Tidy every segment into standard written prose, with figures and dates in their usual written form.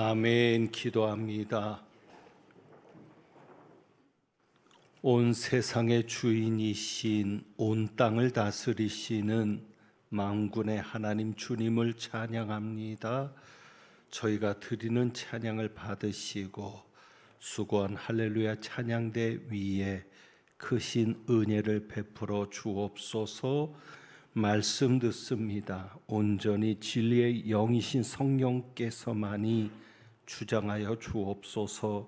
아멘. 기도합니다. 온 세상의 주인이신, 온 땅을 다스리시는 만군의 하나님 주님을 찬양합니다. 저희가 드리는 찬양을 받으시고 수고한 할렐루야 찬양대 위에 크신 은혜를 베풀어 주옵소서. 말씀 듣습니다. 온전히 진리의 영이신 성령께서만이 주장하여 주옵소서.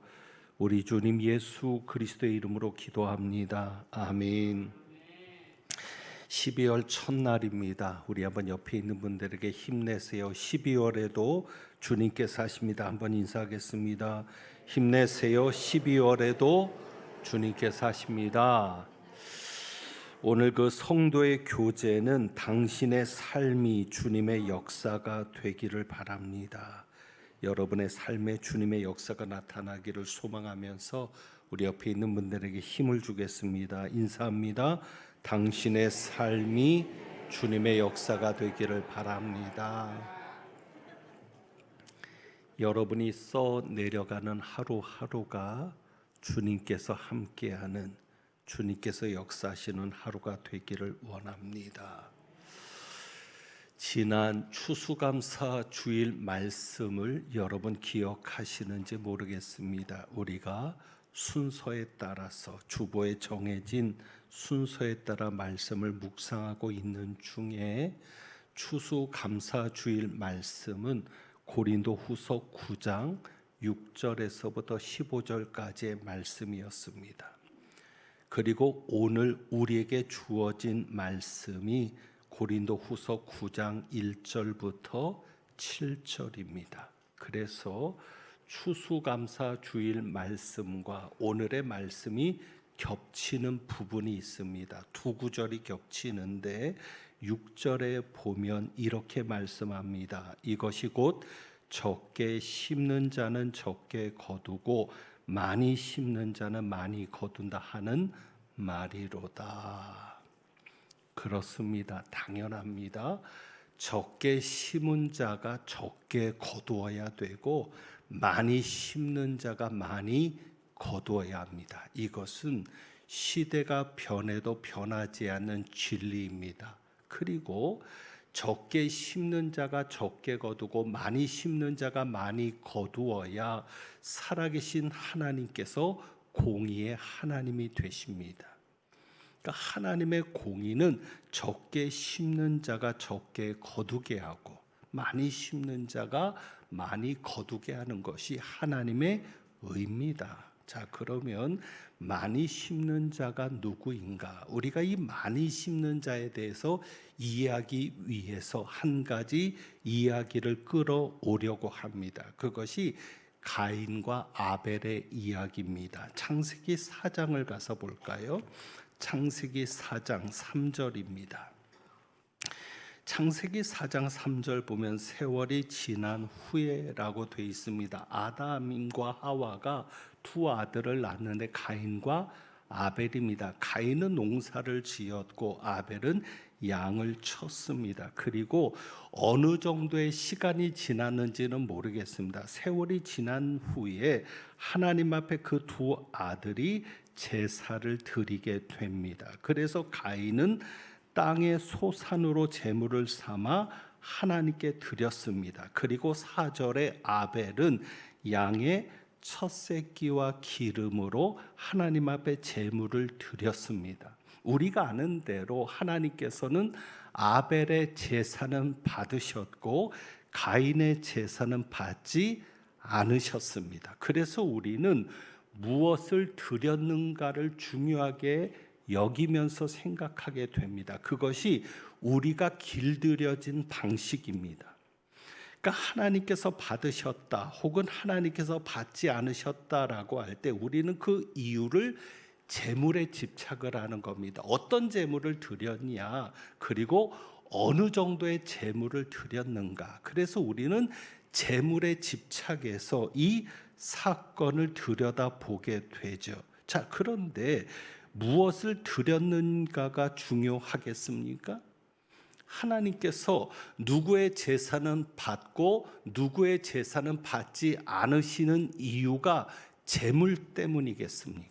우리 주님 예수 그리스도의 이름으로 기도합니다. 아멘. 12월 첫날입니다. 우리 한번 옆에 있는 분들에게 힘내세요. 12월에도 주님께서 하십니다. 한번 인사하겠습니다. 힘내세요. 12월에도 주님께서 하십니다. 오늘 그 성도의 교제는 당신의 삶이 주님의 역사가 되기를 바랍니다. 여러분의 삶에 주님의 역사가 나타나기를 소망하면서 우리 옆에 있는 분들에게 힘을 주겠습니다. 인사합니다. 당신의 삶이 주님의 역사가 되기를 바랍니다. 여러분이 써 내려가는 하루하루가 주님께서 함께하는, 주님께서 역사하시는 하루가 되기를 원합니다. 지난 추수감사 주일 말씀을 여러분 기억하시는지 모르겠습니다. 우리가 순서에 따라서, 주보에 정해진 순서에 따라 말씀을 묵상하고 있는 중에 추수감사 주일 말씀은 고린도후서 9장 6절에서부터 15절까지의 말씀이었습니다. 그리고 오늘 우리에게 주어진 말씀이 고린도후서 9장 1절부터 7절입니다. 그래서 추수감사 주일 말씀과 오늘의 말씀이 겹치는 부분이 있습니다. 두 구절이 겹치는데 6절에 보면 이렇게 말씀합니다. 이것이 곧 적게 심는 자는 적게 거두고 많이 심는 자는 많이 거둔다 하는 말이로다. 그렇습니다. 당연합니다. 적게 심은 자가 적게 거두어야 되고 많이 심는 자가 많이 거두어야 합니다. 이것은 시대가 변해도 변하지 않는 진리입니다. 그리고 적게 심는 자가 적게 거두고 많이 심는 자가 많이 거두어야 살아계신 하나님께서 공의의 하나님이 되십니다. 그러니까 하나님의 공의는 적게 심는 자가 적게 거두게 하고 많이 심는 자가 많이 거두게 하는 것이 하나님의 의입니다. 자, 그러면 많이 심는 자가 누구인가? 우리가 이 많이 심는 자에 대해서 이해하기 위해서 한 가지 이야기를 끌어오려고 합니다. 그것이 가인과 아벨의 이야기입니다. 창세기 4장을 가서 볼까요? 창세기 4장 3절입니다. 창세기 4장 3절 보면 세월이 지난 후에라고 되어 있습니다. 아담과 하와가 두 아들을 낳는데 가인과 아벨입니다. 가인은 농사를 지었고 아벨은 양을 쳤습니다. 그리고 어느 정도의 시간이 지났는지는 모르겠습니다. 세월이 지난 후에 하나님 앞에 그 두 아들이 제사를 드리게 됩니다. 그래서 가인은 땅의 소산으로 제물을 삼아 하나님께 드렸습니다. 그리고 4절에 아벨은 양의 첫 새끼와 기름으로 하나님 앞에 제물을 드렸습니다. 우리가 아는 대로 하나님께서는 아벨의 제사는 받으셨고 가인의 제사는 받지 않으셨습니다. 그래서 우리는 무엇을 드렸는가를 중요하게 여기면서 생각하게 됩니다. 그것이 우리가 길들여진 방식입니다. 그러니까 하나님께서 받으셨다 혹은 하나님께서 받지 않으셨다라고 할 때 우리는 그 이유를 재물에 집착을 하는 겁니다. 어떤 재물을 드렸냐, 그리고 어느 정도의 재물을 드렸는가. 그래서 우리는 재물에 집착해서 이 사건을 들여다보게 되죠. 자, 그런데 무엇을 드렸는가가 중요하겠습니까? 하나님께서 누구의 제사는 받고 누구의 제사는 받지 않으시는 이유가 재물 때문이겠습니까?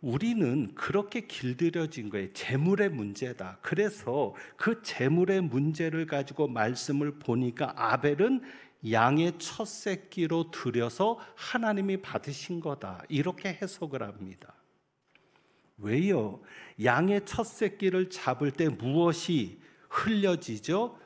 우리는 그렇게 길들여진 거예요. 재물의 문제다. 그래서 그 재물의 문제를 가지고 말씀을 보니까 아벨은 양의 첫 새끼로 드려서 하나님이 받으신 거다, 이렇게 해석을 합니다. 왜요? 양의 첫 새끼를 잡을 때 무엇이 흘려지죠?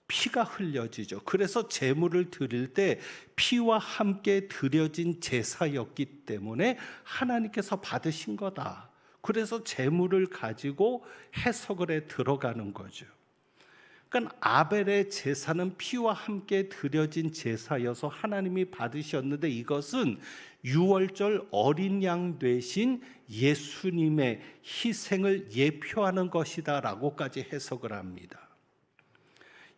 피가 흘려지죠. 그래서 제물을 드릴 때 피와 함께 드려진 제사였기 때문에 하나님께서 받으신 거다. 그래서 제물을 가지고 해석을 해 들어가는 거죠. 그러니까 아벨의 제사는 피와 함께 드려진 제사여서 하나님이 받으셨는데, 이것은 유월절 어린 양 되신 예수님의 희생을 예표하는 것이다 라고까지 해석을 합니다.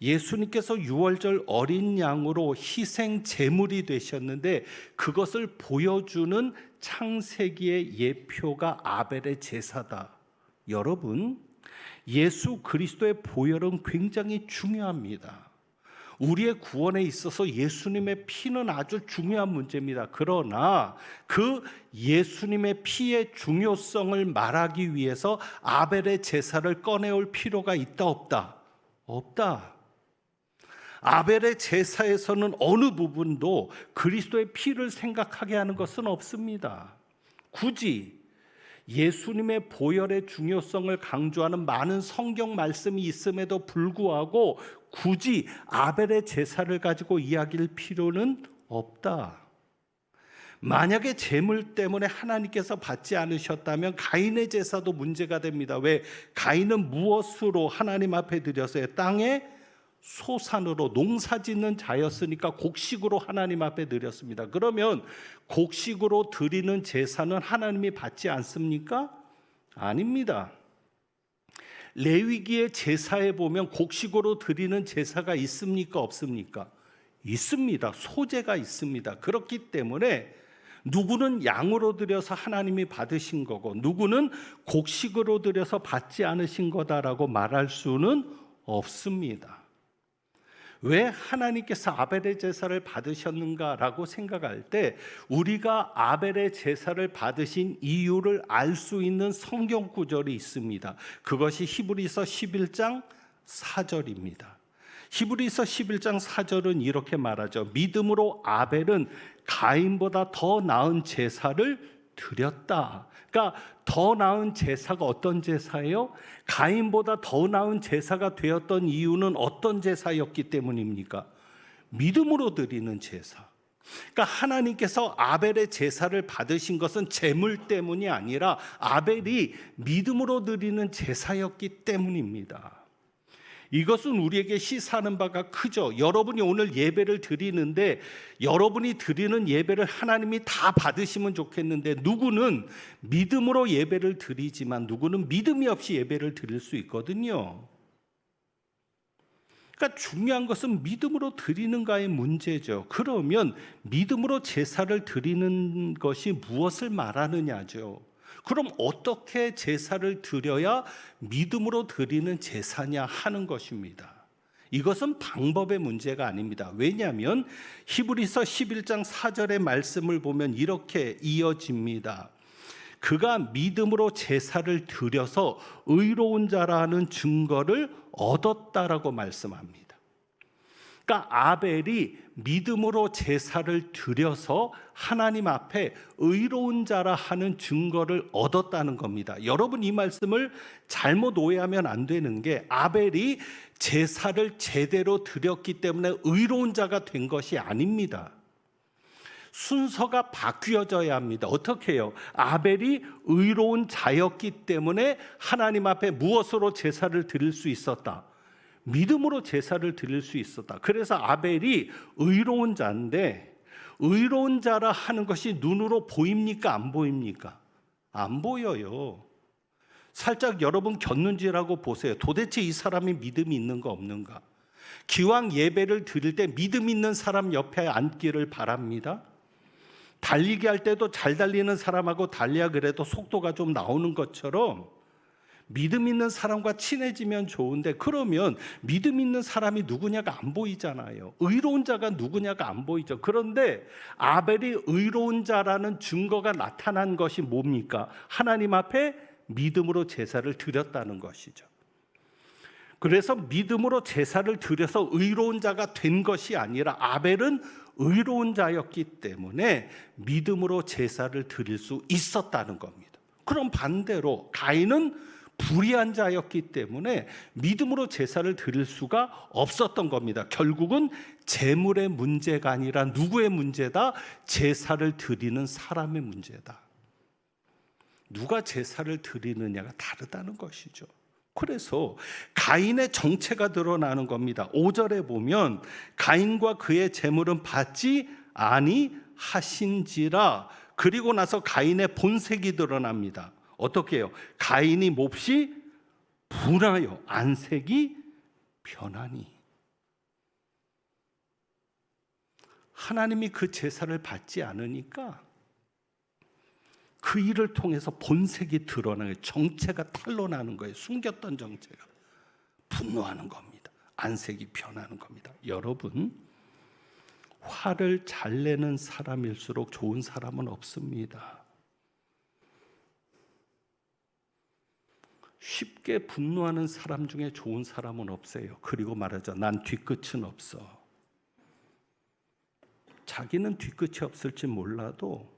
예수님께서 유월절 어린 양으로 희생 제물이 되셨는데, 그것을 보여주는 창세기의 예표가 아벨의 제사다. 여러분, 예수 그리스도의 보혈은 굉장히 중요합니다. 우리의 구원에 있어서 예수님의 피는 아주 중요한 문제입니다. 그러나 그 예수님의 피의 중요성을 말하기 위해서 아벨의 제사를 꺼내올 필요가 있다, 없다? 없다. 아벨의 제사에서는 어느 부분도 그리스도의 피를 생각하게 하는 것은 없습니다. 굳이 예수님의 보혈의 중요성을 강조하는 많은 성경 말씀이 있음에도 불구하고 굳이 아벨의 제사를 가지고 이야기할 필요는 없다. 만약에 제물 때문에 하나님께서 받지 않으셨다면 가인의 제사도 문제가 됩니다. 왜? 가인은 무엇으로 하나님 앞에 드렸어요? 땅에 소산으로, 농사짓는 자였으니까 곡식으로 하나님 앞에 드렸습니다. 그러면 곡식으로 드리는 제사는 하나님이 받지 않습니까? 아닙니다. 레위기의 제사에 보면 곡식으로 드리는 제사가 있습니까? 없습니까? 있습니다. 소제가 있습니다. 그렇기 때문에 누구는 양으로 드려서 하나님이 받으신 거고, 누구는 곡식으로 드려서 받지 않으신 거다라고 말할 수는 없습니다. 왜 하나님께서 아벨의 제사를 받으셨는가라고 생각할 때 우리가 아벨의 제사를 받으신 이유를 알 수 있는 성경 구절이 있습니다. 그것이 히브리서 11장 4절입니다. 히브리서 11장 4절은 이렇게 말하죠. 믿음으로 아벨은 가인보다 더 나은 제사를 드렸다. 그러니까 더 나은 제사가 어떤 제사예요? 가인보다 더 나은 제사가 되었던 이유는 어떤 제사였기 때문입니까? 믿음으로 드리는 제사. 그러니까 하나님께서 아벨의 제사를 받으신 것은 제물 때문이 아니라 아벨이 믿음으로 드리는 제사였기 때문입니다. 이것은 우리에게 시사하는 바가 크죠. 여러분이 오늘 예배를 드리는데 여러분이 드리는 예배를 하나님이 다 받으시면 좋겠는데, 누구는 믿음으로 예배를 드리지만 누구는 믿음이 없이 예배를 드릴 수 있거든요. 그러니까 중요한 것은 믿음으로 드리는가의 문제죠. 그러면 믿음으로 제사를 드리는 것이 무엇을 말하느냐죠. 그럼 어떻게 제사를 드려야 믿음으로 드리는 제사냐 하는 것입니다. 이것은 방법의 문제가 아닙니다. 왜냐하면 히브리서 11장 4절의 말씀을 보면 이렇게 이어집니다. 그가 믿음으로 제사를 드려서 의로운 자라는 증거를 얻었다라고 말씀합니다. 그러니까 아벨이 믿음으로 제사를 드려서 하나님 앞에 의로운 자라 하는 증거를 얻었다는 겁니다. 여러분, 이 말씀을 잘못 오해하면 안 되는 게, 아벨이 제사를 제대로 드렸기 때문에 의로운 자가 된 것이 아닙니다. 순서가 바뀌어져야 합니다. 어떻게 해요? 아벨이 의로운 자였기 때문에 하나님 앞에 무엇으로 제사를 드릴 수 있었다? 믿음으로 제사를 드릴 수 있었다. 그래서 아벨이 의로운 자인데, 의로운 자라 하는 것이 눈으로 보입니까? 안 보입니까? 안 보여요. 살짝 여러분 곁눈질하고 보세요. 도대체 이 사람이 믿음이 있는가 없는가? 기왕 예배를 드릴 때 믿음 있는 사람 옆에 앉기를 바랍니다. 달리기 할 때도 잘 달리는 사람하고 달려야 그래도 속도가 좀 나오는 것처럼 믿음 있는 사람과 친해지면 좋은데 그러면 믿음 있는 사람이 누구냐가 안 보이잖아요. 의로운 자가 누구냐가 안 보이죠. 그런데 아벨이 의로운 자라는 증거가 나타난 것이 뭡니까? 하나님 앞에 믿음으로 제사를 드렸다는 것이죠. 그래서 믿음으로 제사를 드려서 의로운 자가 된 것이 아니라 아벨은 의로운 자였기 때문에 믿음으로 제사를 드릴 수 있었다는 겁니다. 그럼 반대로 가인은 불의한 자였기 때문에 믿음으로 제사를 드릴 수가 없었던 겁니다. 결국은 재물의 문제가 아니라 누구의 문제다? 제사를 드리는 사람의 문제다. 누가 제사를 드리느냐가 다르다는 것이죠. 그래서 가인의 정체가 드러나는 겁니다. 5절에 보면 가인과 그의 재물은 받지 아니하신지라. 그리고 나서 가인의 본색이 드러납니다. 어떻게 해요? 가인이 몹시 분하여 안색이 변하니. 하나님이 그 제사를 받지 않으니까 그 일을 통해서 본색이 드러나요. 정체가 탄로나는 거예요. 숨겼던 정체가 분노하는 겁니다. 안색이 변하는 겁니다. 여러분, 화를 잘 내는 사람일수록 좋은 사람은 없습니다. 쉽게 분노하는 사람 중에 좋은 사람은 없어요. 그리고 말하죠. 난 뒤끝은 없어. 자기는 뒤끝이 없을지 몰라도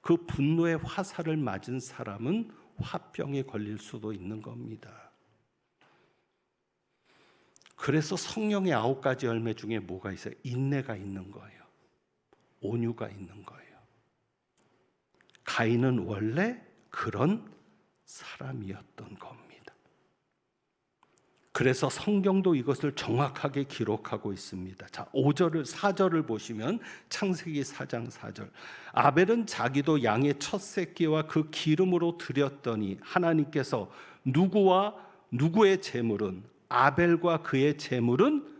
그 분노의 화살을 맞은 사람은 화병에 걸릴 수도 있는 겁니다. 그래서 성령의 9가지 열매 중에 뭐가 있어요? 인내가 있는 거예요. 온유가 있는 거예요. 가인은 원래 그런 사람이었던 겁니다. 그래서 성경도 이것을 정확하게 기록하고 있습니다. 자, 4절을 보시면 창세기 4장 4절. 아벨은 자기도 양의 첫 새끼와 그 기름으로 드렸더니 하나님께서 누구와 누구의 제물은 아벨과 그의 제물은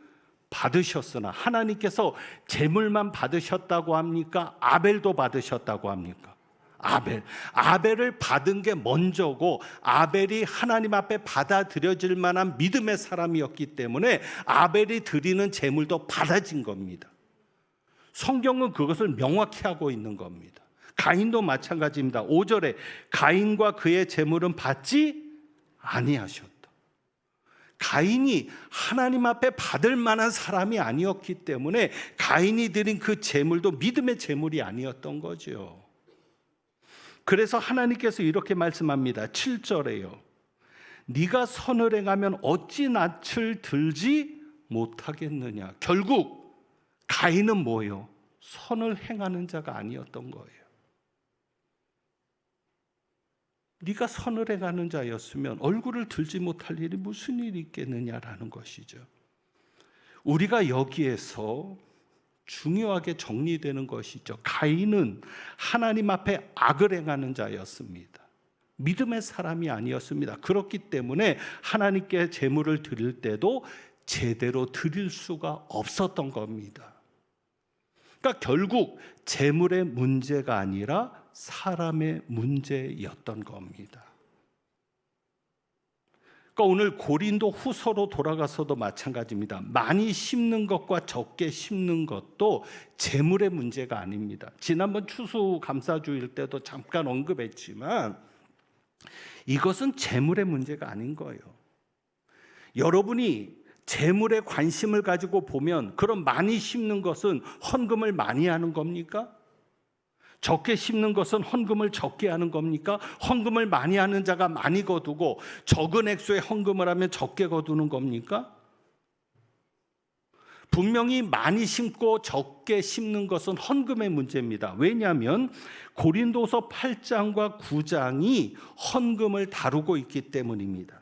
받으셨으나. 하나님께서 제물만 받으셨다고 합니까? 아벨도 받으셨다고 합니까? 아벨을 받은 게 먼저고, 아벨이 하나님 앞에 받아들여질 만한 믿음의 사람이었기 때문에 아벨이 드리는 제물도 받아진 겁니다. 성경은 그것을 명확히 하고 있는 겁니다. 가인도 마찬가지입니다. 5절에 가인과 그의 제물은 받지 아니하셨다. 가인이 하나님 앞에 받을 만한 사람이 아니었기 때문에 가인이 드린 그 제물도 믿음의 제물이 아니었던 거죠. 그래서 하나님께서 이렇게 말씀합니다. 7절에요. 네가 선을 행하면 어찌 낯을 들지 못하겠느냐. 결국 가인은 뭐예요? 선을 행하는 자가 아니었던 거예요. 네가 선을 행하는 자였으면 얼굴을 들지 못할 일이 무슨 일이 있겠느냐라는 것이죠. 우리가 여기에서 중요하게 정리되는 것이죠. 가인은 하나님 앞에 악을 행하는 자였습니다. 믿음의 사람이 아니었습니다. 그렇기 때문에 하나님께 제물을 드릴 때도 제대로 드릴 수가 없었던 겁니다. 그러니까 결국 제물의 문제가 아니라 사람의 문제였던 겁니다. 그러니까 오늘 고린도 후서로 돌아가서도 마찬가지입니다. 많이 심는 것과 적게 심는 것도 재물의 문제가 아닙니다. 지난번 추수감사주일 때도 잠깐 언급했지만 이것은 재물의 문제가 아닌 거예요. 여러분이 재물에 관심을 가지고 보면 그럼 많이 심는 것은 헌금을 많이 하는 겁니까? 적게 심는 것은 헌금을 적게 하는 겁니까? 헌금을 많이 하는 자가 많이 거두고 적은 액수의 헌금을 하면 적게 거두는 겁니까? 분명히 많이 심고 적게 심는 것은 헌금의 문제입니다. 왜냐하면 고린도서 8장과 9장이 헌금을 다루고 있기 때문입니다.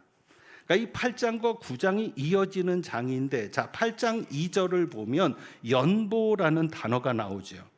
그러니까 이 8장과 9장이 이어지는 장인데, 자, 8장 2절을 보면 연보라는 단어가 나오죠.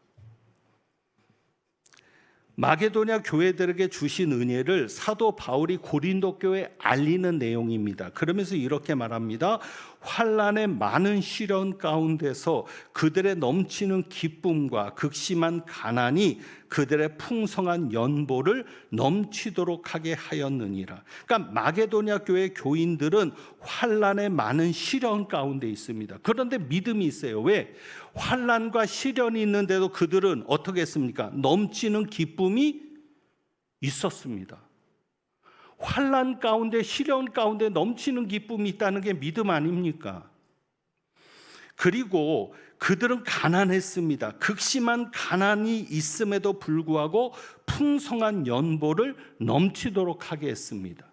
마게도냐 교회들에게 주신 은혜를 사도 바울이 고린도 교회에 알리는 내용입니다. 그러면서 이렇게 말합니다. 환난의 많은 시련 가운데서 그들의 넘치는 기쁨과 극심한 가난이 그들의 풍성한 연보를 넘치도록 하게 하였느니라. 그러니까 마게도냐 교회 교인들은 환난의 많은 시련 가운데 있습니다. 그런데 믿음이 있어요. 왜? 환난과 시련이 있는데도 그들은 어떻게 했습니까? 넘치는 기쁨이 있었습니다. 환난 가운데, 시련 가운데 넘치는 기쁨이 있다는 게 믿음 아닙니까? 그리고 그들은 가난했습니다. 극심한 가난이 있음에도 불구하고 풍성한 연보를 넘치도록 하게 했습니다.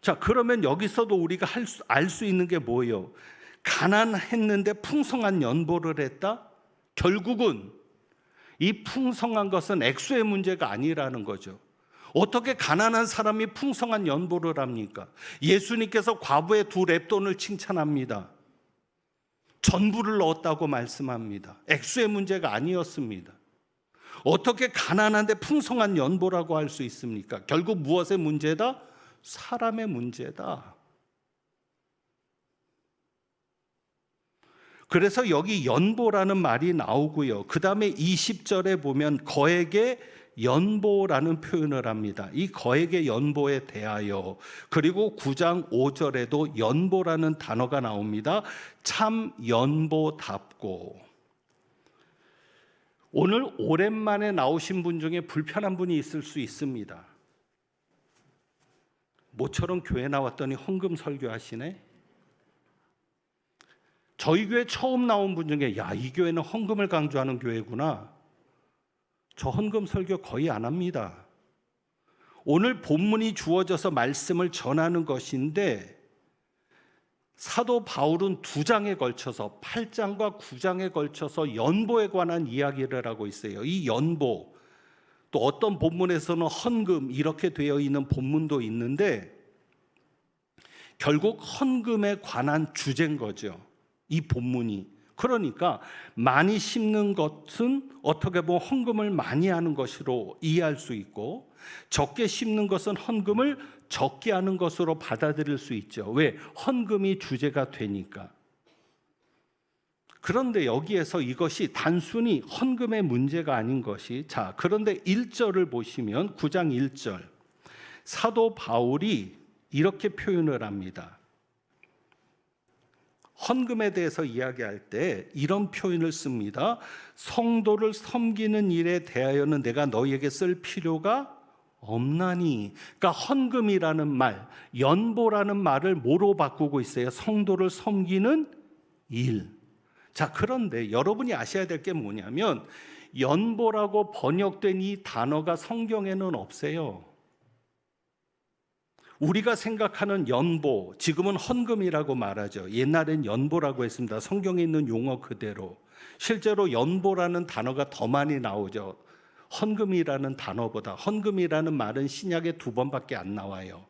자, 그러면 여기서도 우리가 알 수 있는 게 뭐예요? 가난했는데 풍성한 연보를 했다? 결국은 이 풍성한 것은 액수의 문제가 아니라는 거죠. 어떻게 가난한 사람이 풍성한 연보를 합니까? 예수님께서 과부의 2 렙돈을 칭찬합니다. 전부를 얻었다고 말씀합니다. 액수의 문제가 아니었습니다. 어떻게 가난한데 풍성한 연보라고 할 수 있습니까? 결국 무엇의 문제다? 사람의 문제다. 그래서 여기 연보라는 말이 나오고요. 그 다음에 20절에 보면 거액의 연보라는 표현을 합니다. 이 거액의 연보에 대하여. 그리고 9장 5절에도 연보라는 단어가 나옵니다. 참 연보답고. 오늘 오랜만에 나오신 분 중에 불편한 분이 있을 수 있습니다. 모처럼 교회 나왔더니 헌금 설교하시네. 저희 교회 처음 나온 분 중에 야, 이 교회는 헌금을 강조하는 교회구나. 저 헌금 설교 거의 안 합니다. 오늘 본문이 주어져서 말씀을 전하는 것인데 사도 바울은 2장에 걸쳐서 8장과 9장에 걸쳐서 연보에 관한 이야기를 하고 있어요. 이 연보, 또 어떤 본문에서는 헌금 이렇게 되어 있는 본문도 있는데 결국 헌금에 관한 주제인 거죠. 이 본문이. 그러니까 많이 심는 것은 어떻게 보면 헌금을 많이 하는 것으로 이해할 수 있고 적게 심는 것은 헌금을 적게 하는 것으로 받아들일 수 있죠. 왜? 헌금이 주제가 되니까. 그런데 여기에서 이것이 단순히 헌금의 문제가 아닌 것이, 자, 그런데 1절을 보시면 9장 1절 사도 바울이 이렇게 표현을 합니다. 헌금에 대해서 이야기할 때 이런 표현을 씁니다. 성도를 섬기는 일에 대하여는 내가 너희에게 쓸 필요가 없나니. 그러니까 헌금이라는 말, 연보라는 말을 뭐로 바꾸고 있어요? 성도를 섬기는 일. 자, 그런데 여러분이 아셔야 될 게 뭐냐면 연보라고 번역된 이 단어가 성경에는 없어요. 우리가 생각하는 연보, 지금은 헌금이라고 말하죠. 옛날엔 연보라고 했습니다. 성경에 있는 용어 그대로. 실제로 연보라는 단어가 더 많이 나오죠. 헌금이라는 단어보다. 헌금이라는 말은 신약에 2번밖에 안 나와요.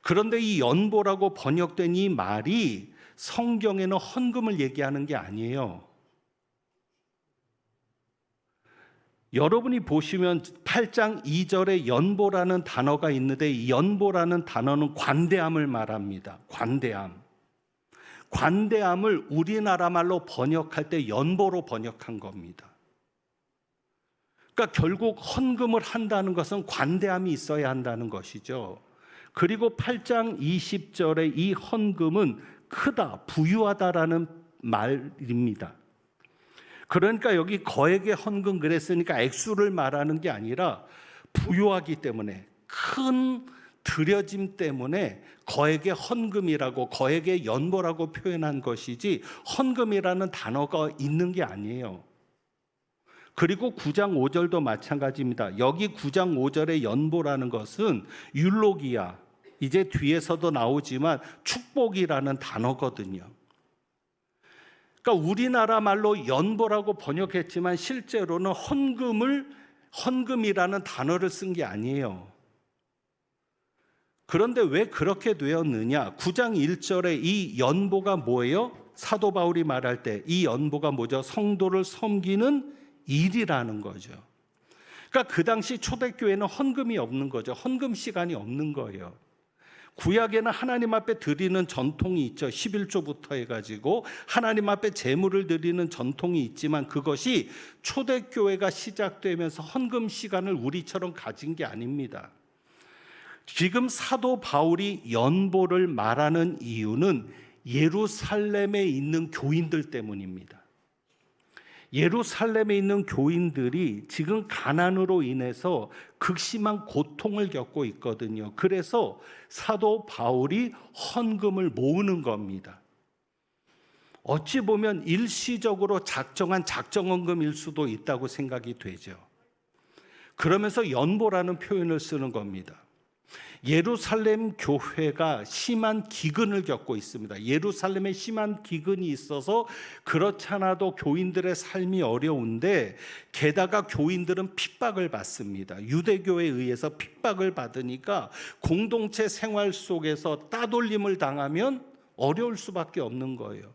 그런데 이 연보라고 번역된 이 말이 성경에는 헌금을 얘기하는 게 아니에요. 여러분이 보시면 8장 2절에 연보라는 단어가 있는데 이 연보라는 단어는 관대함을 말합니다. 관대함. 관대함을 우리나라 말로 번역할 때 연보로 번역한 겁니다. 그러니까 결국 헌금을 한다는 것은 관대함이 있어야 한다는 것이죠. 그리고 8장 20절에 이 헌금은 크다, 부유하다라는 말입니다. 그러니까 여기 거액의 헌금 그랬으니까 액수를 말하는 게 아니라 부유하기 때문에, 큰 들여짐 때문에 거액의 헌금이라고, 거액의 연보라고 표현한 것이지 헌금이라는 단어가 있는 게 아니에요. 그리고 9장 5절도 마찬가지입니다. 여기 9장 5절의 연보라는 것은 율로기아, 이제 뒤에서도 나오지만 축복이라는 단어거든요. 그러니까 우리나라 말로 연보라고 번역했지만 실제로는 헌금이라는 단어를 쓴 게 아니에요. 그런데 왜 그렇게 되었느냐? 9장 1절에 이 연보가 뭐예요? 사도 바울이 말할 때 이 연보가 뭐죠? 성도를 섬기는 일이라는 거죠. 그러니까 그 당시 초대교회는 헌금이 없는 거죠. 헌금 시간이 없는 거예요. 구약에는 하나님 앞에 드리는 전통이 있죠. 11조부터 해가지고 하나님 앞에 제물을 드리는 전통이 있지만 그것이 초대교회가 시작되면서 헌금 시간을 우리처럼 가진 게 아닙니다. 지금 사도 바울이 연보를 말하는 이유는 예루살렘에 있는 교인들 때문입니다. 예루살렘에 있는 교인들이 지금 가난으로 인해서 극심한 고통을 겪고 있거든요. 그래서 사도 바울이 헌금을 모으는 겁니다. 어찌 보면 일시적으로 작정한 작정헌금일 수도 있다고 생각이 되죠. 그러면서 연보라는 표현을 쓰는 겁니다. 예루살렘 교회가 심한 기근을 겪고 있습니다. 예루살렘에 심한 기근이 있어서 그렇잖아도 교인들의 삶이 어려운데 게다가 교인들은 핍박을 받습니다. 유대교에 의해서 핍박을 받으니까 공동체 생활 속에서 따돌림을 당하면 어려울 수밖에 없는 거예요.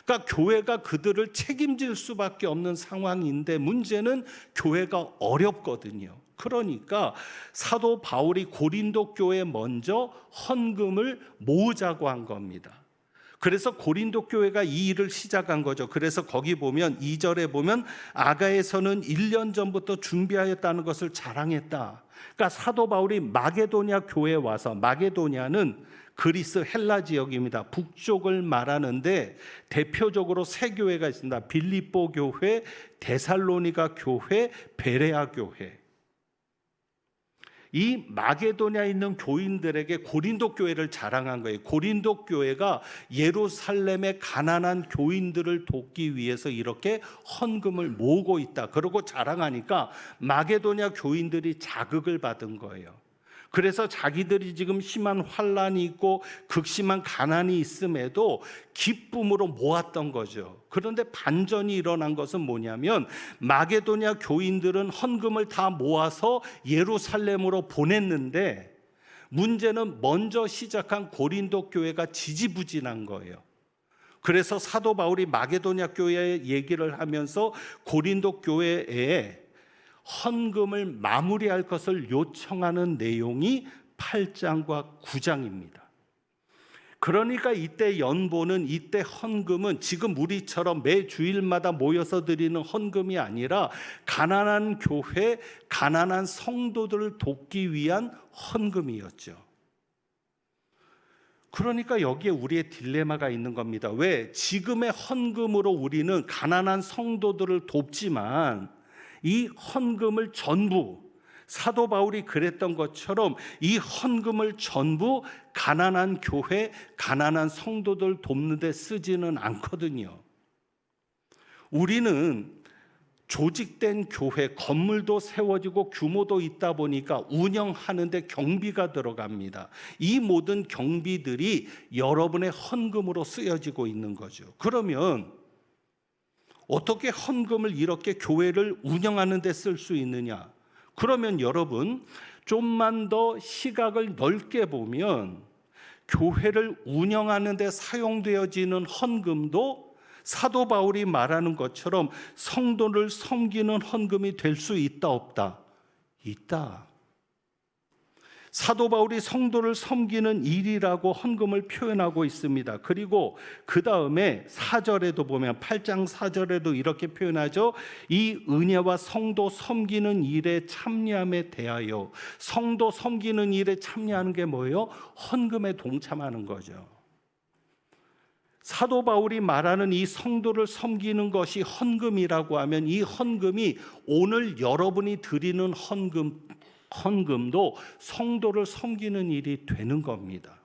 그러니까 교회가 그들을 책임질 수밖에 없는 상황인데 문제는 교회가 어렵거든요. 그러니까 사도 바울이 고린도 교회에 먼저 헌금을 모으자고 한 겁니다. 그래서 고린도 교회가 이 일을 시작한 거죠. 그래서 거기 보면 2절에 보면 아가에서는 1년 전부터 준비하였다는 것을 자랑했다. 그러니까 사도 바울이 마게도냐 교회에 와서, 마게도냐는 그리스 헬라 지역입니다. 북쪽을 말하는데 대표적으로 세 교회가 있습니다. 빌립보 교회, 데살로니가 교회, 베레아 교회. 이 마게도냐에 있는 교인들에게 고린도 교회를 자랑한 거예요. 고린도 교회가 예루살렘의 가난한 교인들을 돕기 위해서 이렇게 헌금을 모으고 있다. 그러고 자랑하니까 마게도냐 교인들이 자극을 받은 거예요. 그래서 자기들이 지금 심한 환난이 있고 극심한 가난이 있음에도 기쁨으로 모았던 거죠. 그런데 반전이 일어난 것은 뭐냐면 마게도냐 교인들은 헌금을 다 모아서 예루살렘으로 보냈는데 문제는 먼저 시작한 고린도 교회가 지지부진한 거예요. 그래서 사도 바울이 마게도냐 교회 얘기를 하면서 고린도 교회에 헌금을 마무리할 것을 요청하는 내용이 8장과 9장입니다. 그러니까 이때 연보는, 이때 헌금은 지금 우리처럼 매 주일마다 모여서 드리는 헌금이 아니라 가난한 교회, 가난한 성도들을 돕기 위한 헌금이었죠. 그러니까 여기에 우리의 딜레마가 있는 겁니다. 왜? 지금의 헌금으로 우리는 가난한 성도들을 돕지만 이 헌금을 전부, 사도 바울이 그랬던 것처럼 이 헌금을 전부 가난한 교회, 가난한 성도들 돕는 데 쓰지는 않거든요. 우리는 조직된 교회, 건물도 세워지고 규모도 있다 보니까 운영하는 데 경비가 들어갑니다. 이 모든 경비들이 여러분의 헌금으로 쓰여지고 있는 거죠. 그러면 어떻게 헌금을 이렇게 교회를 운영하는 데 쓸 수 있느냐? 그러면 여러분, 좀만 더 시각을 넓게 보면 교회를 운영하는 데 사용되어지는 헌금도 사도 바울이 말하는 것처럼 성도를 섬기는 헌금이 될 수 있다, 없다? 있다. 사도 바울이 성도를 섬기는 일이라고 헌금을 표현하고 있습니다. 그리고 그 다음에 4절에도 보면 8장 4절에도 이렇게 표현하죠. 이 은혜와 성도 섬기는 일에 참여함에 대하여, 성도 섬기는 일에 참여하는 게 뭐예요? 헌금에 동참하는 거죠. 사도 바울이 말하는 이 성도를 섬기는 것이 헌금이라고 하면 이 헌금이 오늘 여러분이 드리는 헌금도 성도를 섬기는 일이 되는 겁니다.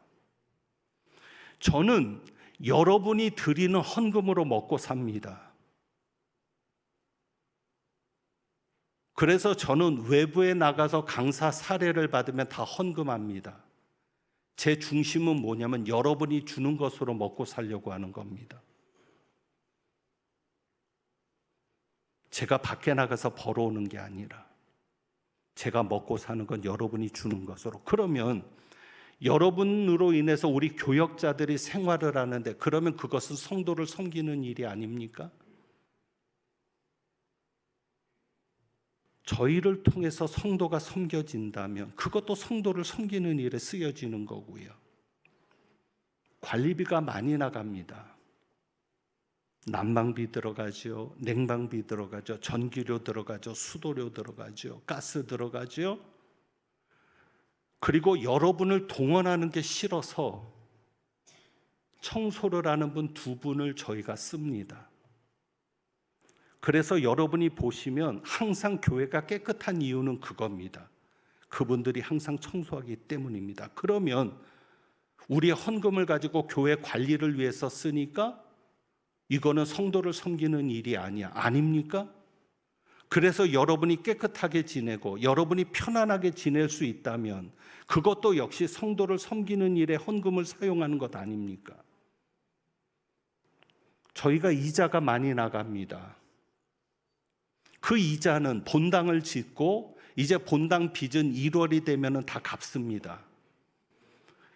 저는 여러분이 드리는 헌금으로 먹고 삽니다. 그래서 저는 외부에 나가서 강사 사례를 받으면 다 헌금합니다. 제 중심은 뭐냐면 여러분이 주는 것으로 먹고 살려고 하는 겁니다. 제가 밖에 나가서 벌어오는 게 아니라 제가 먹고 사는 건 여러분이 주는 것으로. 그러면 여러분으로 인해서 우리 교역자들이 생활을 하는데 그러면 그것은 성도를 섬기는 일이 아닙니까? 저희를 통해서 성도가 섬겨진다면 그것도 성도를 섬기는 일에 쓰여지는 거고요. 관리비가 많이 나갑니다. 난방비 들어가죠, 냉방비 들어가죠, 전기료 들어가죠, 수도료 들어가죠, 가스 들어가죠. 그리고 여러분을 동원하는 게 싫어서 청소를 하는 분 2분을 저희가 씁니다. 그래서 여러분이 보시면 항상 교회가 깨끗한 이유는 그겁니다. 그분들이 항상 청소하기 때문입니다. 그러면 우리의 헌금을 가지고 교회 관리를 위해서 쓰니까 이거는 성도를 섬기는 일이 아닙니까? 그래서 여러분이 깨끗하게 지내고 여러분이 편안하게 지낼 수 있다면 그것도 역시 성도를 섬기는 일에 헌금을 사용하는 것 아닙니까? 저희가 이자가 많이 나갑니다. 그 이자는 본당을 짓고 이제 본당 빚은 1월이 되면 다 갚습니다.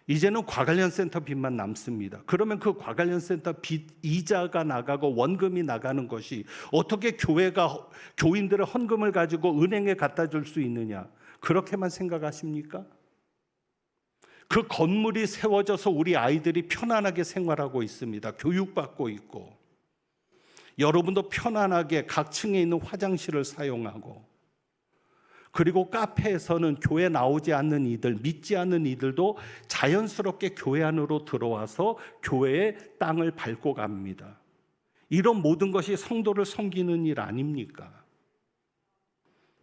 이제는 과관련센터 빚만 남습니다. 그러면 그 과관련센터 빚 이자가 나가고 원금이 나가는 것이 어떻게 교회가 교인들의 헌금을 가지고 은행에 갖다 줄 수 있느냐? 그렇게만 생각하십니까? 그 건물이 세워져서 우리 아이들이 편안하게 생활하고 있습니다. 교육받고 있고 여러분도 편안하게 각 층에 있는 화장실을 사용하고 그리고 카페에서는 교회 나오지 않는 이들, 믿지 않는 이들도 자연스럽게 교회 안으로 들어와서 교회의 땅을 밟고 갑니다. 이런 모든 것이 성도를 섬기는 일 아닙니까?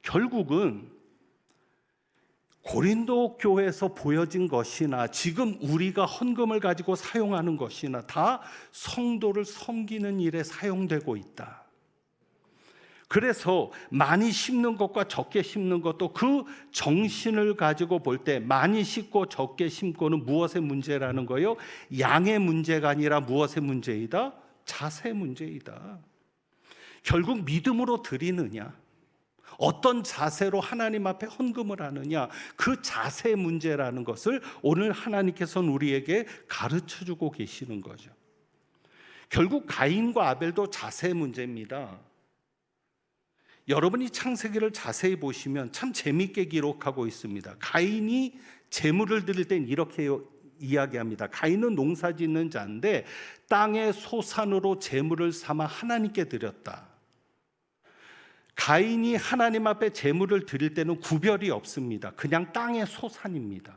결국은 고린도 교회에서 보여진 것이나 지금 우리가 헌금을 가지고 사용하는 것이나 다 성도를 섬기는 일에 사용되고 있다. 그래서 많이 심는 것과 적게 심는 것도 그 정신을 가지고 볼 때 많이 심고 적게 심고는 무엇의 문제라는 거예요? 양의 문제가 아니라 무엇의 문제이다? 자세 문제이다. 결국 믿음으로 드리느냐, 어떤 자세로 하나님 앞에 헌금을 하느냐, 그 자세 문제라는 것을 오늘 하나님께서는 우리에게 가르쳐주고 계시는 거죠. 결국 가인과 아벨도 자세 문제입니다. 여러분이 창세기를 자세히 보시면 참 재미있게 기록하고 있습니다. 가인이 제물을 드릴 땐 이렇게 이야기합니다. 가인은 농사짓는 자인데 땅의 소산으로 제물을 삼아 하나님께 드렸다. 가인이 하나님 앞에 제물을 드릴 때는 구별이 없습니다. 그냥 땅의 소산입니다.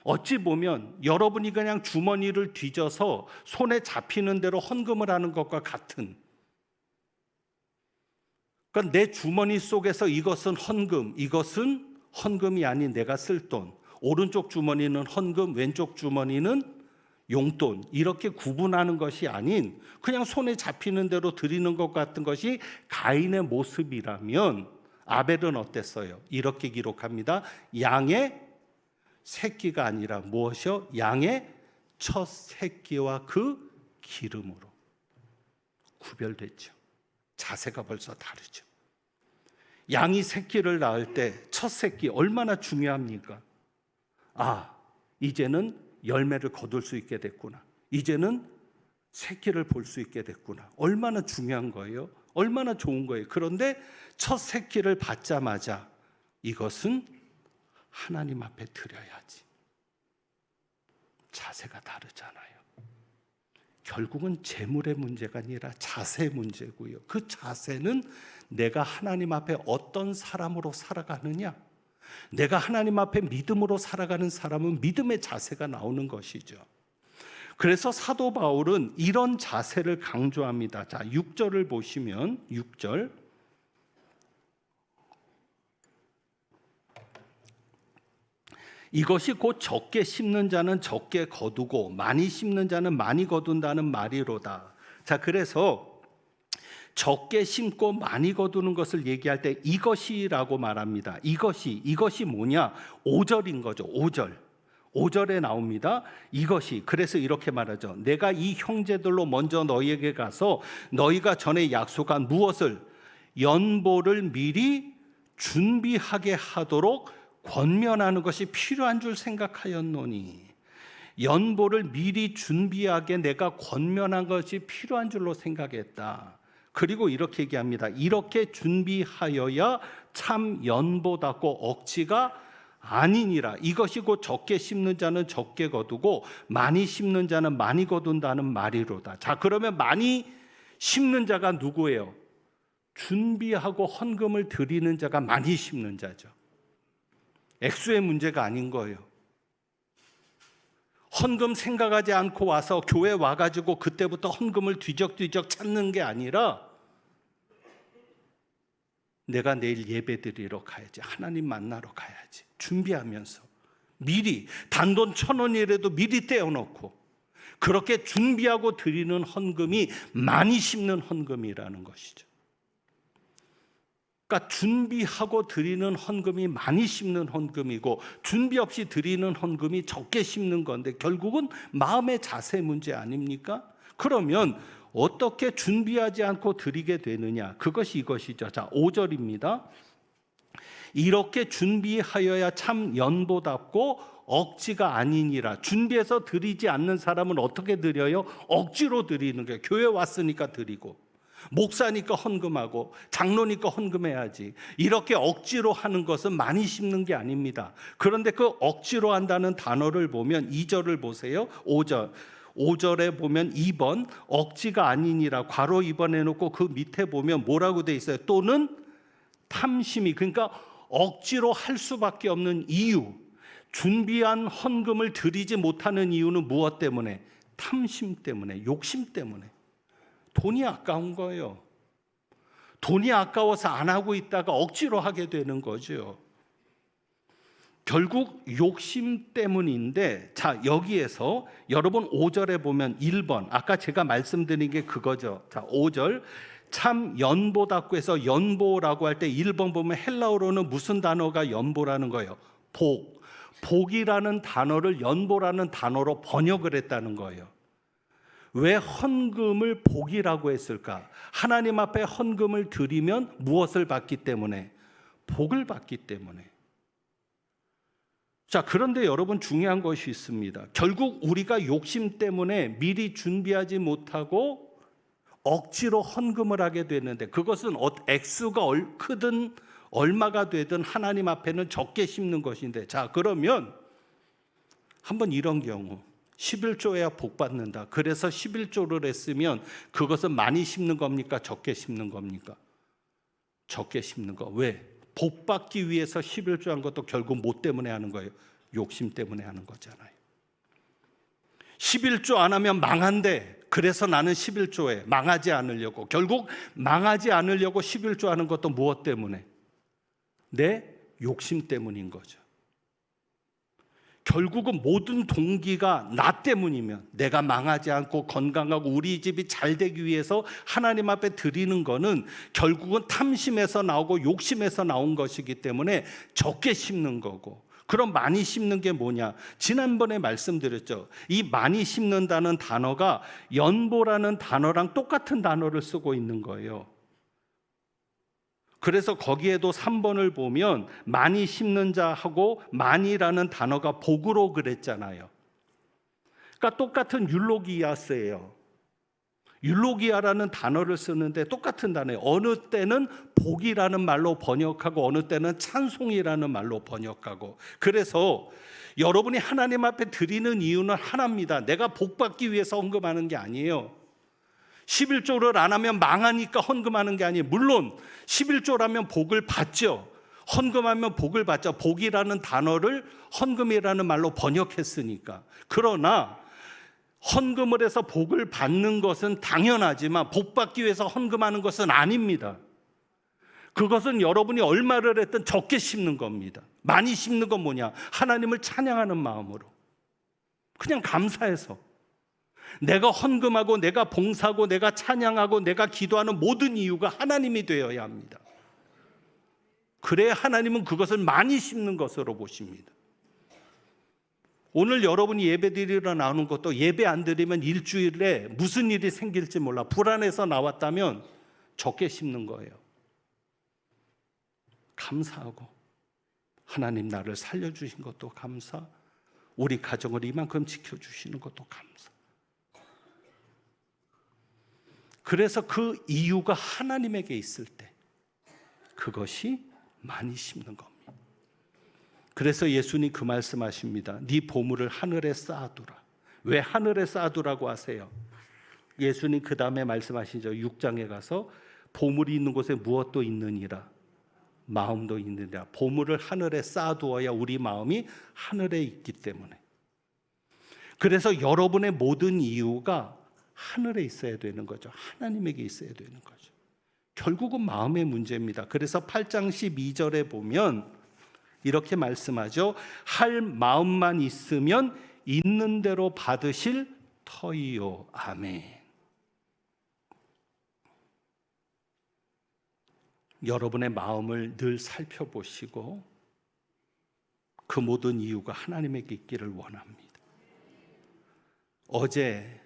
어찌 보면 여러분이 그냥 주머니를 뒤져서 손에 잡히는 대로 헌금을 하는 것과 같은, 그러니까 내 주머니 속에서 이것은 헌금, 이것은 헌금이 아닌 내가 쓸 돈, 오른쪽 주머니는 헌금, 왼쪽 주머니는 용돈, 이렇게 구분하는 것이 아닌 그냥 손에 잡히는 대로 드리는 것 같은 것이 가인의 모습이라면 아벨은 어땠어요? 이렇게 기록합니다. 양의 새끼가 아니라 무엇이요? 양의 첫 새끼와 그 기름으로 구별됐죠. 자세가 벌써 다르죠. 양이 새끼를 낳을 때 첫 새끼 얼마나 중요합니까? 아, 이제는 열매를 거둘 수 있게 됐구나. 이제는 새끼를 볼 수 있게 됐구나. 얼마나 중요한 거예요? 얼마나 좋은 거예요? 그런데 첫 새끼를 받자마자 이것은 하나님 앞에 드려야지. 자세가 다르잖아요. 결국은 재물의 문제가 아니라 자세의 문제고요. 그 자세는 내가 하나님 앞에 어떤 사람으로 살아가느냐, 내가 하나님 앞에 믿음으로 살아가는 사람은 믿음의 자세가 나오는 것이죠. 그래서 사도 바울은 이런 자세를 강조합니다. 자, 6절을 보시면 6절, 이것이 곧 적게 심는 자는 적게 거두고 많이 심는 자는 많이 거둔다는 말이로다. 자, 그래서 적게 심고 많이 거두는 것을 얘기할 때 이것이라고 말합니다. 이것이 뭐냐? 5절인 거죠. 5절에 나옵니다. 이것이, 그래서 이렇게 말하죠. 내가 이 형제들로 먼저 너희에게 가서 너희가 전에 약속한 무엇을? 연보를 미리 준비하게 하도록 권면하는 것이 필요한 줄 생각하였노니, 연보를 미리 준비하게 내가 권면한 것이 필요한 줄로 생각했다. 그리고 이렇게 얘기합니다. 이렇게 준비하여야 참 연보답고 억지가 아니니라. 이것이 곧 적게 심는 자는 적게 거두고 많이 심는 자는 많이 거둔다는 말이로다. 자, 그러면 많이 심는 자가 누구예요? 준비하고 헌금을 드리는 자가 많이 심는 자죠. 액수의 문제가 아닌 거예요. 헌금 생각하지 않고 와서 교회 와가지고 그때부터 헌금을 뒤적뒤적 찾는 게 아니라 내가 내일 예배 드리러 가야지, 하나님 만나러 가야지 준비하면서 미리 단돈 1,000원이라도 미리 떼어놓고 그렇게 준비하고 드리는 헌금이 많이 심는 헌금이라는 것이죠. 그러니까 준비하고 드리는 헌금이 많이 심는 헌금이고 준비 없이 드리는 헌금이 적게 심는 건데 결국은 마음의 자세 문제 아닙니까? 그러면 어떻게 준비하지 않고 드리게 되느냐? 그것이 이것이죠. 자, 5절입니다. 이렇게 준비하여야 참 연보답고 억지가 아니니라. 준비해서 드리지 않는 사람은 어떻게 드려요? 억지로 드리는 거예요. 교회 왔으니까 드리고, 목사니까 헌금하고, 장로니까 헌금해야지. 이렇게 억지로 하는 것은 많이 심는 게 아닙니다. 그런데 그 억지로 한다는 단어를 보면 2절을 보세요. 5절에 보면 2번 억지가 아니니라 괄호 2번 해놓고 그 밑에 보면 뭐라고 돼 있어요? 또는 탐심이, 그러니까 억지로 할 수밖에 없는 이유, 준비한 헌금을 드리지 못하는 이유는 무엇 때문에? 탐심 때문에, 욕심 때문에. 돈이 아까운 거예요. 돈이 아까워서 안 하고 있다가 억지로 하게 되는 거죠. 결국 욕심 때문인데, 자, 여기에서 여러분 5절에 보면 1번, 아까 제가 말씀드린 게 그거죠. 자, 5절 참 연보답고 해서 연보라고 할 때 1번 보면 헬라어로는 무슨 단어가 연보라는 거예요? 복. 복이라는 단어를 연보라는 단어로 번역을 했다는 거예요. 왜 헌금을 복이라고 했을까? 하나님 앞에 헌금을 드리면 무엇을 받기 때문에? 복을 받기 때문에. 자, 그런데 여러분 중요한 것이 있습니다. 결국 우리가 욕심 때문에 미리 준비하지 못하고 억지로 헌금을 하게 되는데 그것은 액수가 크든 얼마가 되든 하나님 앞에는 적게 심는 것인데, 자, 그러면 한번 이런 경우 11조해야 복 받는다. 그래서 11조를 했으면 그것은 많이 심는 겁니까? 적게 심는 겁니까? 적게 심는 거. 왜? 복 받기 위해서 11조 한 것도 결국 뭐 때문에 하는 거예요? 욕심 때문에 하는 거잖아요. 11조 안 하면 망한대. 그래서 나는 11조에 망하지 않으려고, 결국 망하지 않으려고 11조 하는 것도 무엇 때문에? 내 욕심 때문인 거죠. 결국은 모든 동기가 나 때문이면, 내가 망하지 않고 건강하고 우리 집이 잘 되기 위해서 하나님 앞에 드리는 거는 결국은 탐심에서 나오고 욕심에서 나온 것이기 때문에 적게 심는 거고, 그럼 많이 심는 게 뭐냐? 지난번에 말씀드렸죠. 이 많이 심는다는 단어가 연보라는 단어랑 똑같은 단어를 쓰고 있는 거예요. 그래서 거기에도 3번을 보면 많이 심는 자하고 많이라는 단어가 복으로 그랬잖아요. 그러니까 똑같은 율로기아스예요. 율로기아라는 단어를 쓰는데 똑같은 단어예요. 어느 때는 복이라는 말로 번역하고 어느 때는 찬송이라는 말로 번역하고. 그래서 여러분이 하나님 앞에 드리는 이유는 하나입니다. 내가 복 받기 위해서 헌금하는 게 아니에요. 11조를 안 하면 망하니까 헌금하는 게 아니에요. 물론 11조라면 복을 받죠. 헌금하면 복을 받죠. 복이라는 단어를 헌금이라는 말로 번역했으니까. 그러나 헌금을 해서 복을 받는 것은 당연하지만 복 받기 위해서 헌금하는 것은 아닙니다. 그것은 여러분이 얼마를 했든 적게 심는 겁니다. 많이 심는 건 뭐냐? 하나님을 찬양하는 마음으로, 그냥 감사해서 내가 헌금하고 내가 봉사하고 내가 찬양하고 내가 기도하는 모든 이유가 하나님이 되어야 합니다. 그래야 하나님은 그것을 많이 심는 것으로 보십니다. 오늘 여러분이 예배 드리러 나오는 것도 예배 안 드리면 일주일에 무슨 일이 생길지 몰라. 불안해서 나왔다면 적게 심는 거예요. 감사하고 하나님 나를 살려주신 것도 감사, 우리 가정을 이만큼 지켜주시는 것도 감사. 그래서 그 이유가 하나님에게 있을 때 그것이 많이 심는 겁니다. 그래서 예수님 그 말씀하십니다. 네 보물을 하늘에 쌓아두라. 왜 하늘에 쌓아두라고 하세요? 예수님 그 다음에 말씀하시죠. 6장에 가서 보물이 있는 곳에 무엇도 있느니라. 마음도 있느니라. 보물을 하늘에 쌓아두어야 우리 마음이 하늘에 있기 때문에. 그래서 여러분의 모든 이유가 하늘에 있어야 되는 거죠. 하나님에게 있어야 되는 거죠. 결국은 마음의 문제입니다. 그래서 8장 12절에 보면 이렇게 말씀하죠. 할 마음만 있으면 있는 대로 받으실 터이요. 아멘. 여러분의 마음을 늘 살펴보시고 그 모든 이유가 하나님에게 있기를 원합니다. 어제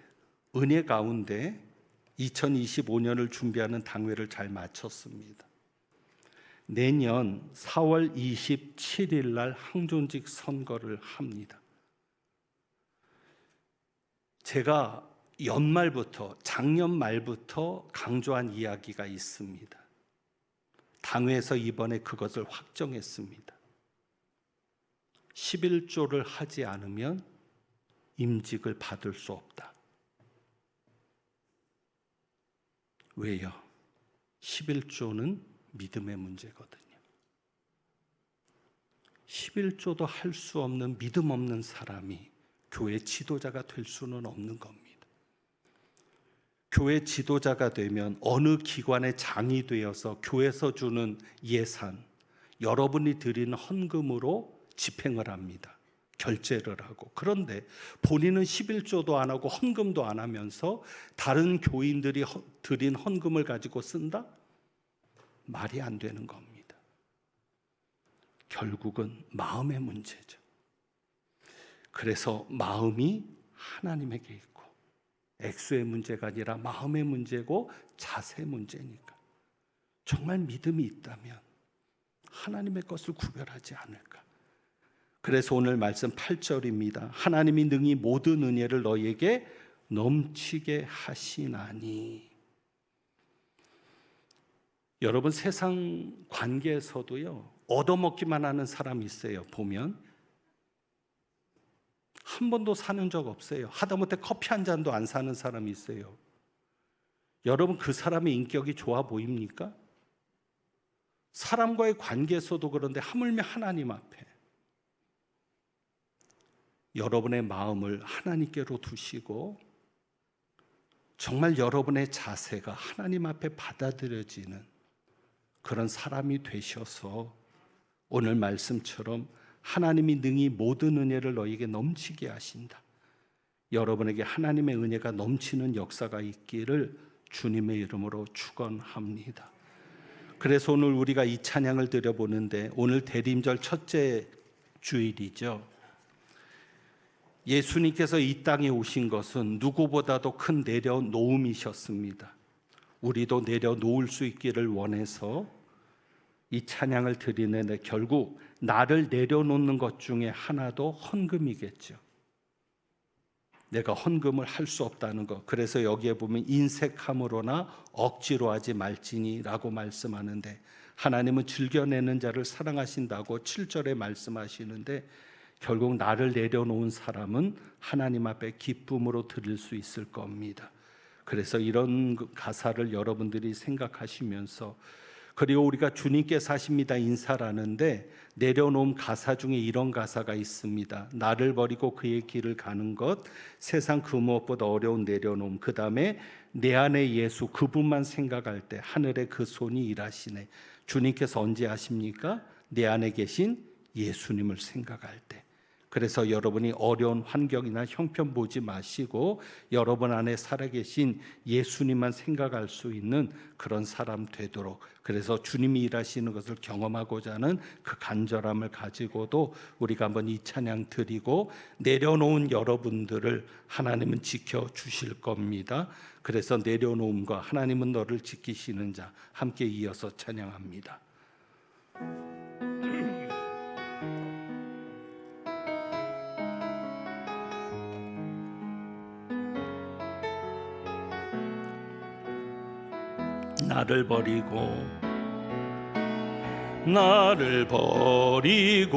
은혜 가운데 2025년을 준비하는 당회를 잘 마쳤습니다. 내년 4월 27일 날 항존직 선거를 합니다. 제가 연말부터 작년 말부터 강조한 이야기가 있습니다. 당회에서 이번에 그것을 확정했습니다. 11조를 하지 않으면 임직을 받을 수 없다. 왜요? 11조는 믿음의 문제거든요. 11조도 할 수 없는 믿음 없는 사람이 교회 지도자가 될 수는 없는 겁니다. 교회 지도자가 되면 어느 기관의 장이 되어서 교회에서 주는 예산, 여러분이 드리는 헌금으로 집행을 합니다. 결제를 하고. 그런데 본인은 11조도 안 하고 헌금도 안 하면서 다른 교인들이 드린 헌금을 가지고 쓴다? 말이 안 되는 겁니다. 결국은 마음의 문제죠. 그래서 마음이 하나님에게 있고 액수의 문제가 아니라 마음의 문제고 자세 문제니까 정말 믿음이 있다면 하나님의 것을 구별하지 않을까. 그래서 오늘 말씀 8절입니다. 하나님이 능히 모든 은혜를 너에게 넘치게 하시나니. 여러분 세상 관계에서도요 얻어먹기만 하는 사람이 있어요. 보면 한 번도 사는 적 없어요. 하다못해 커피 한 잔도 안 사는 사람이 있어요. 여러분 그 사람의 인격이 좋아 보입니까? 사람과의 관계에서도 그런데 하물며 하나님 앞에 여러분의 마음을 하나님께로 두시고 정말 여러분의 자세가 하나님 앞에 받아들여지는 그런 사람이 되셔서 오늘 말씀처럼 하나님이 능히 모든 은혜를 너에게 넘치게 하신다. 여러분에게 하나님의 은혜가 넘치는 역사가 있기를 주님의 이름으로 축원합니다. 그래서 오늘 우리가 이 찬양을 드려보는데 오늘 대림절 첫째 주일이죠. 예수님께서 이 땅에 오신 것은 누구보다도 큰 내려놓음이셨습니다. 우리도 내려놓을 수 있기를 원해서 이 찬양을 드리는데 결국 나를 내려놓는 것 중에 하나도 헌금이겠죠. 내가 헌금을 할 수 없다는 것. 그래서 여기에 보면 인색함으로나 억지로 하지 말지니라고 말씀하는데 하나님은 즐겨내는 자를 사랑하신다고 7절에 말씀하시는데 결국 나를 내려놓은 사람은 하나님 앞에 기쁨으로 드릴 수 있을 겁니다. 그래서 이런 가사를 여러분들이 생각하시면서 그리고 우리가 주님께 사십니다 인사라는데 내려놓은 가사 중에 이런 가사가 있습니다. 나를 버리고 그의 길을 가는 것, 세상 그 무엇보다 어려운 내려놓음. 그 다음에 내 안에 예수 그분만 생각할 때 하늘에 그 손이 일하시네. 주님께서 언제 하십니까? 내 안에 계신 예수님을 생각할 때. 그래서 여러분이 어려운 환경이나 형편 보지 마시고 여러분 안에 살아계신 예수님만 생각할 수 있는 그런 사람 되도록, 그래서 주님이 일하시는 것을 경험하고자 하는 그 간절함을 가지고도 우리가 한번 이 찬양 드리고 내려놓은 여러분들을 하나님은 지켜주실 겁니다. 그래서 내려놓음과 하나님은 너를 지키시는 자 함께 이어서 찬양합니다. 나를 버리고 나를 버리고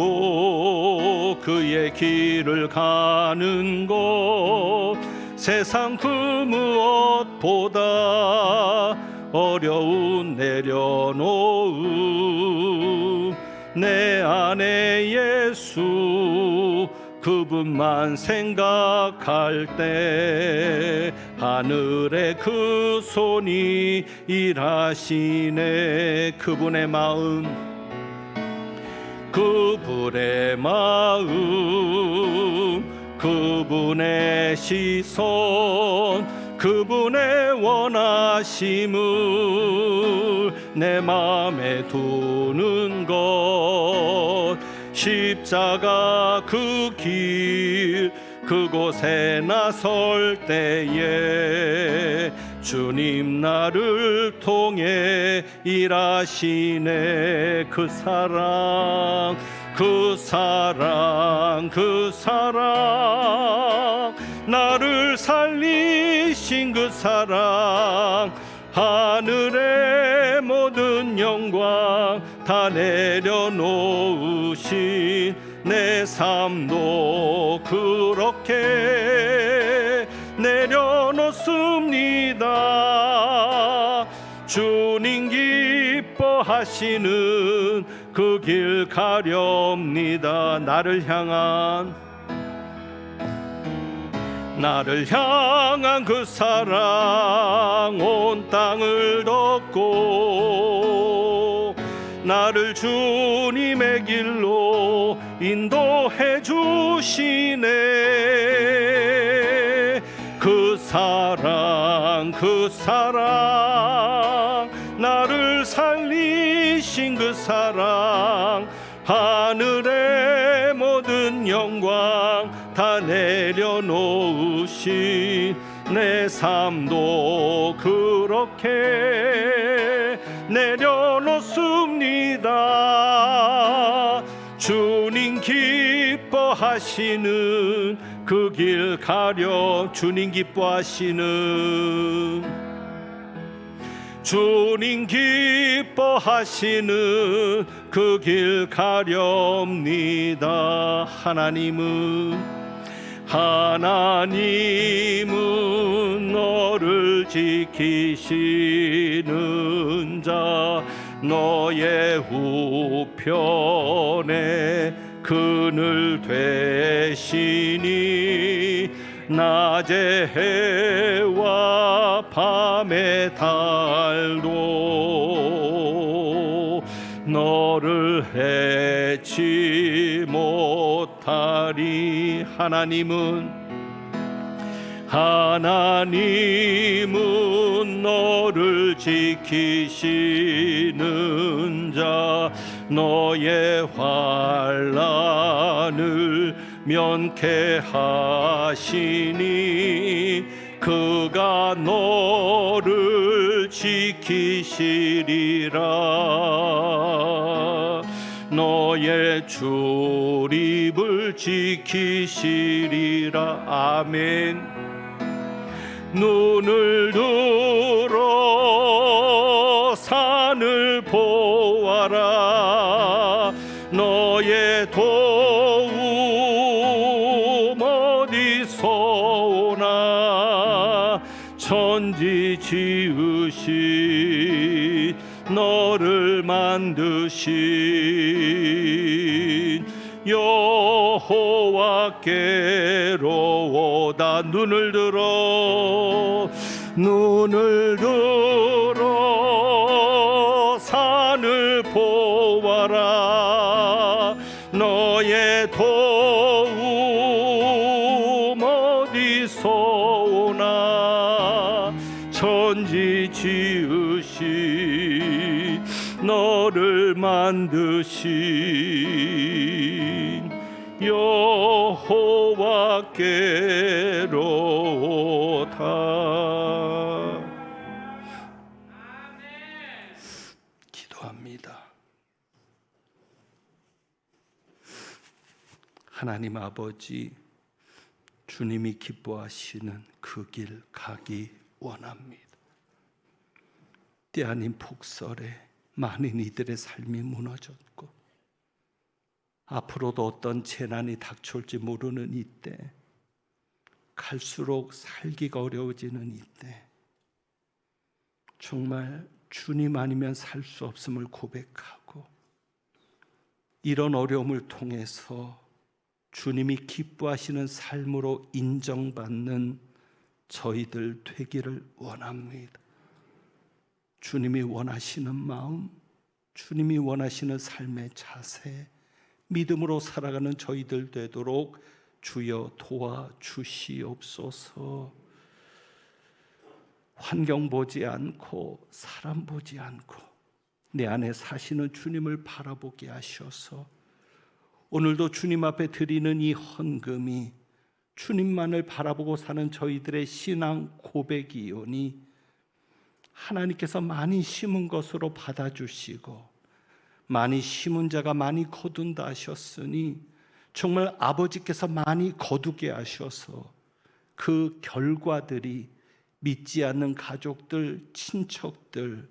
그의 길을 가는 것 세상 그 무엇보다 어려운 내려놓음 내 안에 예수 그분만 생각할 때 하늘의 그 손이 일하시네. 그분의 마음 그분의 시선 그분의 원하심을 내 마음에 두는 것 십자가 그 길 그곳에 나설 때에 주님 나를 통해 일하시네. 그 사랑 나를 살리신 그 사랑 하늘의 모든 영광 다 내려놓으신 내 삶도 그렇게 내려놓습니다. 주님 기뻐하시는 그 길 가렵니다. 나를 향한 그 사랑 온 땅을 덮고 나를 주님의 길로 인도해 주시네. 그 사랑 나를 살리신 그 사랑 하늘의 모든 영광 다 내려놓으신 내 삶도 그렇게 내려놓습니다. 주님 기뻐하시는 그 길 가려 주님 기뻐하시는 그 길 가렵니다. 하나님은 너를 지키시는 자 너의 우편에 그늘 되시니 낮의 해와 밤의 달도 너를 해치 못하리. 하나님은 너를 지키시는 자 너의 환난을 면케하시니 그가 너를 지키시리라. 너의 출입을 지키시리라. 아멘. 눈을 들어 산을 보아라. 너의 도움 어디서 오나. 천지 지으신 너를 만드신 여호와께로다. 눈을 들어 산을 보아라. 너의 도움 어디서 오나. 천지 지으신 너를 만드신 여호와께로다. 기도합니다. 하나님 아버지, 주님이 기뻐하시는 그 길 가기 원합니다. 때 아닌 폭설에 많은 이들의 삶이 무너졌고 앞으로도 어떤 재난이 닥쳐올지 모르는 이때, 갈수록 살기가 어려워지는 이때 정말 주님 아니면 살 수 없음을 고백하고 이런 어려움을 통해서 주님이 기뻐하시는 삶으로 인정받는 저희들 되기를 원합니다. 주님이 원하시는 마음, 주님이 원하시는 삶의 자세, 믿음으로 살아가는 저희들 되도록 주여 도와주시옵소서. 환경 보지 않고 사람 보지 않고 내 안에 사시는 주님을 바라보게 하셔서 오늘도 주님 앞에 드리는 이 헌금이 주님만을 바라보고 사는 저희들의 신앙 고백이오니 하나님께서 많이 심은 것으로 받아주시고 많이 심은 자가 많이 거둔다 하셨으니 정말 아버지께서 많이 거두게 하셔서 그 결과들이 믿지 않는 가족들, 친척들,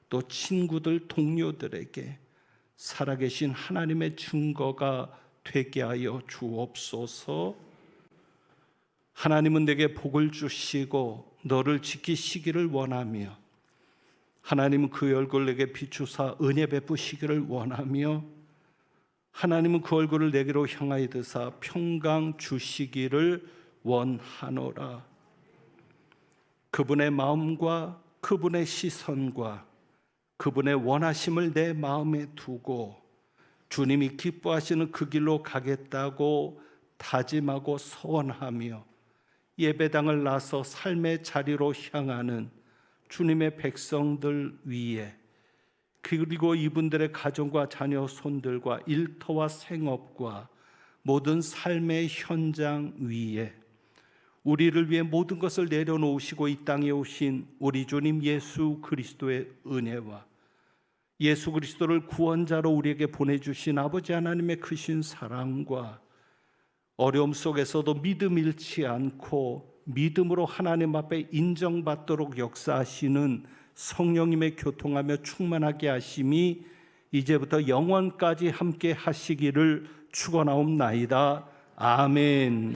또 친구들, 동료들에게 살아계신 하나님의 증거가 되게 하여 주옵소서. 하나님은 내게 복을 주시고 너를 지키시기를 원하며 하나님은 그 얼굴 내게 비추사 은혜 베푸시기를 원하며 하나님은 그 얼굴을 내게로 향하여 드사 평강 주시기를 원하노라. 그분의 마음과 그분의 시선과 그분의 원하심을 내 마음에 두고 주님이 기뻐하시는 그 길로 가겠다고 다짐하고 소원하며 예배당을 나서 삶의 자리로 향하는 주님의 백성들 위에 그리고 이분들의 가정과 자녀 손들과 일터와 생업과 모든 삶의 현장 위에 우리를 위해 모든 것을 내려놓으시고 이 땅에 오신 우리 주님 예수 그리스도의 은혜와 예수 그리스도를 구원자로 우리에게 보내주신 아버지 하나님의 크신 사랑과 어려움 속에서도 믿음 잃지 않고 믿음으로 하나님 앞에 인정받도록 역사하시는 성령님의 교통하며 충만하게 하심이 이제부터 영원까지 함께 하시기를 축원하옵나이다. 아멘.